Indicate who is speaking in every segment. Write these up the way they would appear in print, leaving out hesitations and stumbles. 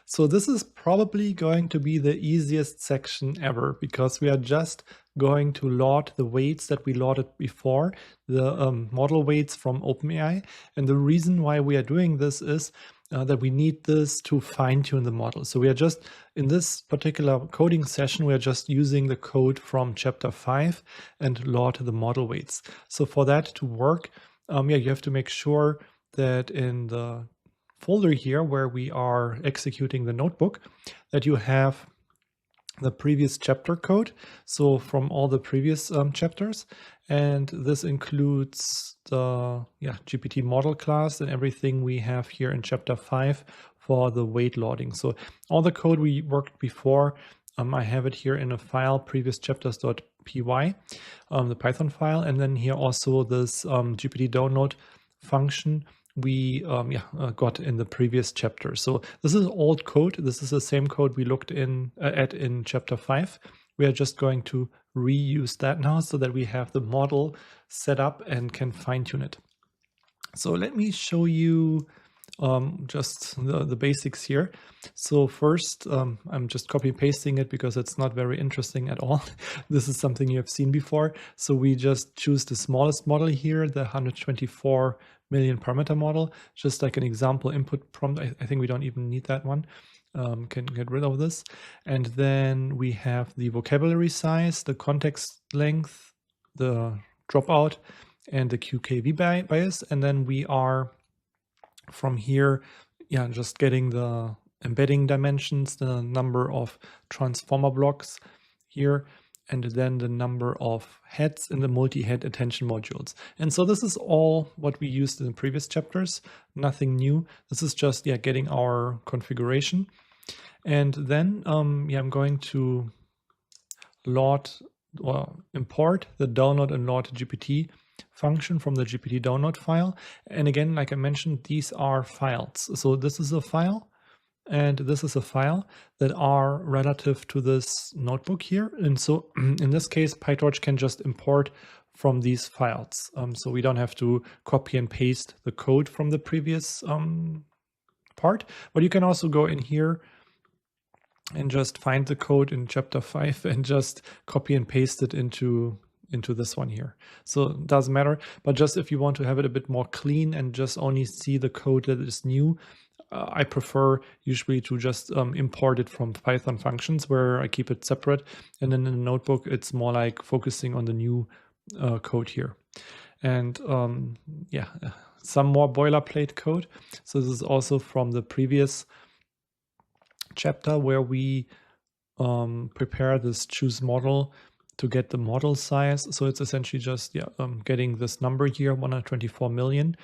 Speaker 1: So this is probably going to be the easiest section ever because we are just going to load the weights that we loaded before, the model weights from OpenAI. And the reason why we are doing this is that we need this to fine-tune the model. So we are just, in this particular coding session, we are just using the code from chapter 5 and load the model weights. So for that to work, you have to make sure that in the folder here where we are executing the notebook, that you have the previous chapter code, so from all the previous chapters, and this includes the GPT model class and everything we have here in chapter 5 for the weight loading. So all the code we worked before, I have it here in a file, previous chapters.py, the Python file, and then here also this GPT download function we got in the previous chapter. So this is old code. This is the same code we looked at in chapter 5. We are just going to reuse that now so that we have the model set up and can fine-tune it. So let me show you just the basics here. So first, I'm just copy pasting it because it's not very interesting at all. This is something you have seen before. So we just choose the smallest model here, the 124 million parameter model, just like an example input prompt. I think we don't even need that one. Can get rid of this. And then we have the vocabulary size, the context length, the dropout, and the QKV bias. And then we are from here, just getting the embedding dimensions, the number of transformer blocks here, and then the number of heads in the multi-head attention modules. And so this is all what we used in the previous chapters, nothing new. This is just getting our configuration. And then I'm going to load or import the download and load GPT function from the GPT download file. And again, like I mentioned, these are files. So this is a file and this is a file that are relative to this notebook here. And so in this case, PyTorch can just import from these files. So we don't have to copy and paste the code from the previous part, but you can also go in here and just find the code in chapter 5 and just copy and paste it into this one here. So it doesn't matter, but just if you want to have it a bit more clean and just only see the code that is new, I prefer usually to just import it from Python functions where I keep it separate. And then in the notebook, it's more like focusing on the new code here. And some more boilerplate code. So this is also from the previous chapter where we prepare this choose model to get the model size. So it's essentially just getting this number here, 124 million,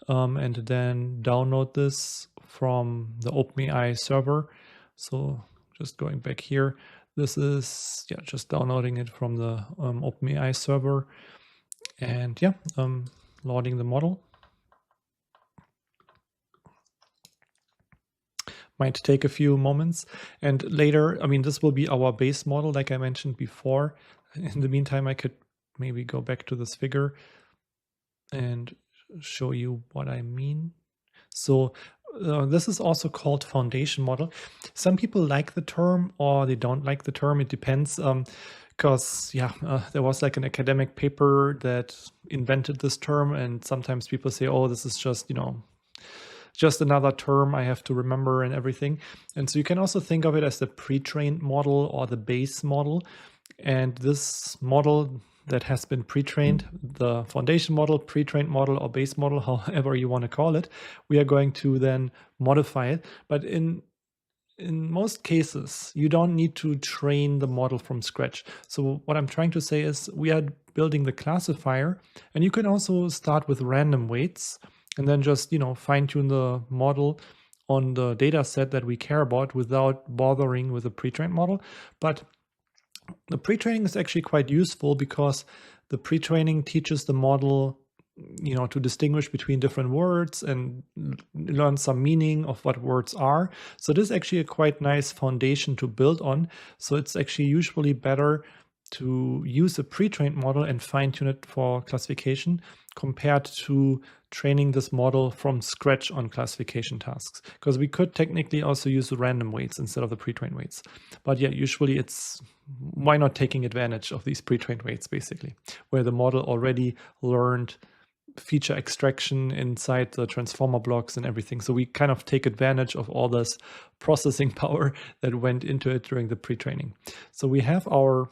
Speaker 1: and then download this from the OpenAI server. So just going back here, this is just downloading it from the OpenAI server, and loading the model. Might take a few moments, and later, this will be our base model, like I mentioned before. In the meantime, I could maybe go back to this figure and show you what I mean. So this is also called foundation model. Some people like the term or they don't like the term. It depends, because there was like an academic paper that invented this term, and sometimes people say, oh, this is just just another term I have to remember and everything. And so you can also think of it as the pre-trained model or the base model. And this model that has been pre-trained, the foundation model, pre-trained model, or base model, however you want to call it, we are going to then modify it. But in most cases, you don't need to train the model from scratch. So what I'm trying to say is we are building the classifier, and you can also start with random weights and then just, fine-tune the model on the data set that we care about without bothering with a pre-trained model. But the pre-training is actually quite useful because the pre-training teaches the model, to distinguish between different words and learn some meaning of what words are. So this is actually a quite nice foundation to build on. So it's actually usually better to use a pre-trained model and fine-tune it for classification compared to training this model from scratch on classification tasks. Because we could technically also use the random weights instead of the pre-trained weights. But yeah, usually it's why not taking advantage of these pre-trained weights, basically, where the model already learned feature extraction inside the transformer blocks and everything. So we kind of take advantage of all this processing power that went into it during the pre-training. So we have our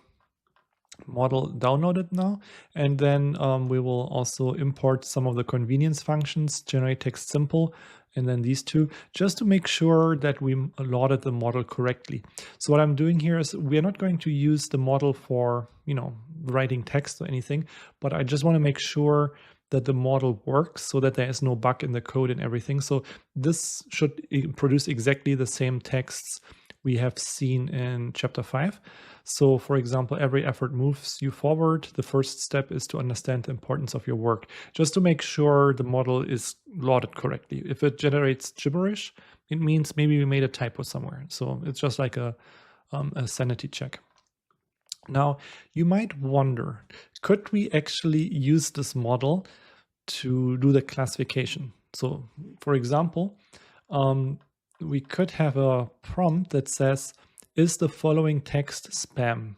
Speaker 1: model downloaded now, and then we will also import some of the convenience functions, generate text simple, and then these two, just to make sure that we loaded the model correctly. So what I'm doing here is we're not going to use the model for, writing text or anything, but I just want to make sure that the model works so that there is no bug in the code and everything. So this should produce exactly the same texts we have seen in chapter 5. So for example, every effort moves you forward. The first step is to understand the importance of your work, just to make sure the model is loaded correctly. If it generates gibberish, it means maybe we made a typo somewhere. So it's just like a sanity check. Now, you might wonder, could we actually use this model to do the classification? So for example, we could have a prompt that says, is the following text spam?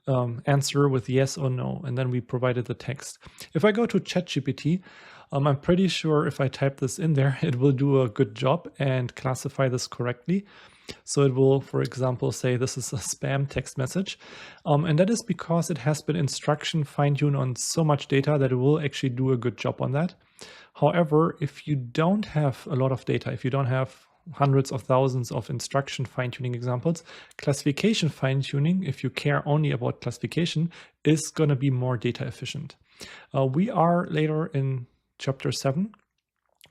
Speaker 1: Answer with yes or no, and then we provided the text. If I go to ChatGPT, I'm pretty sure if I type this in there, it will do a good job and classify this correctly. So it will, for example, say this is a spam text message. And that is because it has been instruction fine-tuned on so much data that it will actually do a good job on that. However, if you don't have a lot of data, if you don't have hundreds of thousands of instruction fine-tuning examples, classification fine-tuning, if you care only about classification, is going to be more data efficient. We are later in chapter 7.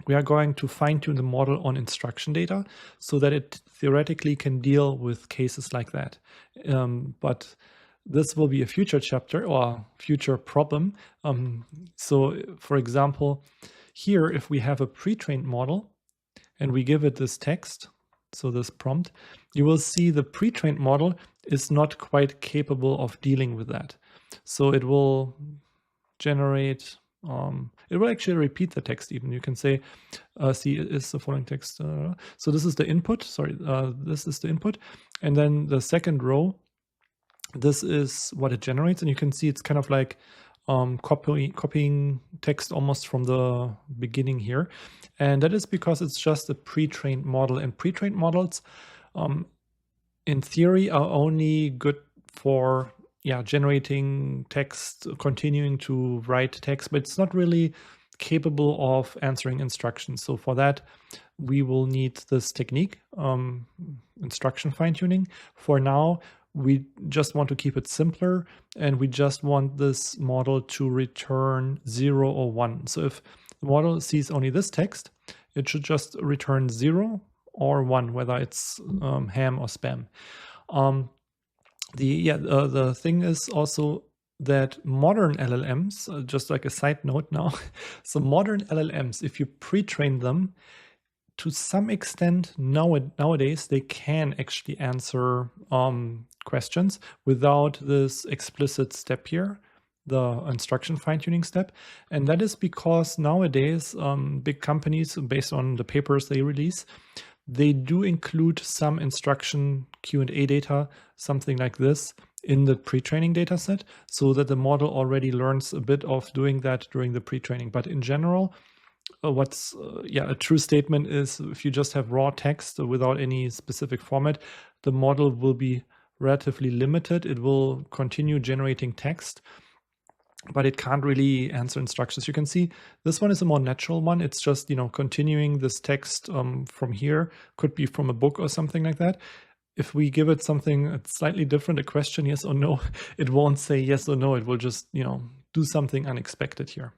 Speaker 1: We are going to fine-tune the model on instruction data so that it theoretically can deal with cases like that. But this will be a future chapter or future problem. So for example, here, if we have a pre-trained model and we give it this text, so this prompt, you will see the pre-trained model is not quite capable of dealing with that. So it will generate, it will actually repeat the text even. You can say, see, is the following text. So this is the input, sorry, this is the input. And then the second row, this is what it generates. And you can see it's kind of like copying text almost from the beginning here. And that is because it's just a pre-trained model. And pre-trained models, in theory, are only good for generating text, continuing to write text, but it's not really capable of answering instructions. So for that, we will need this technique, instruction fine-tuning. For now, we just want to keep it simpler, and we just want this model to return 0 or 1. So if the model sees only this text, it should just return 0 or 1, whether it's ham or spam. The thing is also that modern LLMs, just like a side note now, so modern LLMs, if you pre-train them, to some extent nowadays they can actually answer questions without this explicit step here, the instruction fine-tuning step. And that is because nowadays big companies, based on the papers they release, they do include some instruction Q&A data, something like this, in the pre-training data set, so that the model already learns a bit of doing that during the pre-training. But in general, what's a true statement is if you just have raw text without any specific format, the model will be relatively limited. It will continue generating text, but it can't really answer instructions. You can see this one is a more natural one. It's just, continuing this text from here, could be from a book or something like that. If we give it something slightly different, a question, yes or no, it won't say yes or no. It will just, do something unexpected here.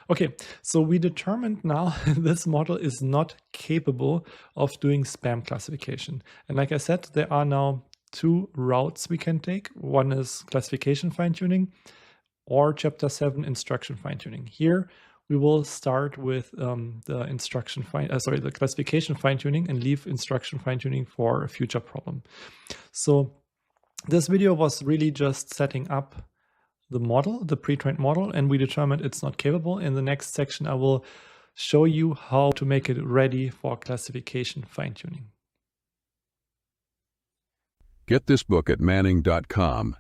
Speaker 1: Okay, so we determined now this model is not capable of doing spam classification. And like I said, there are now 2 routes we can take. One is classification fine-tuning, or chapter 7 instruction fine-tuning. Here we will start with the classification fine-tuning and leave instruction fine-tuning for a future problem. So This video was really just setting up the model, the pre-trained model, and we determined it's not capable. In the next section, I will show you how to make it ready for classification fine-tuning.
Speaker 2: Get this book at manning.com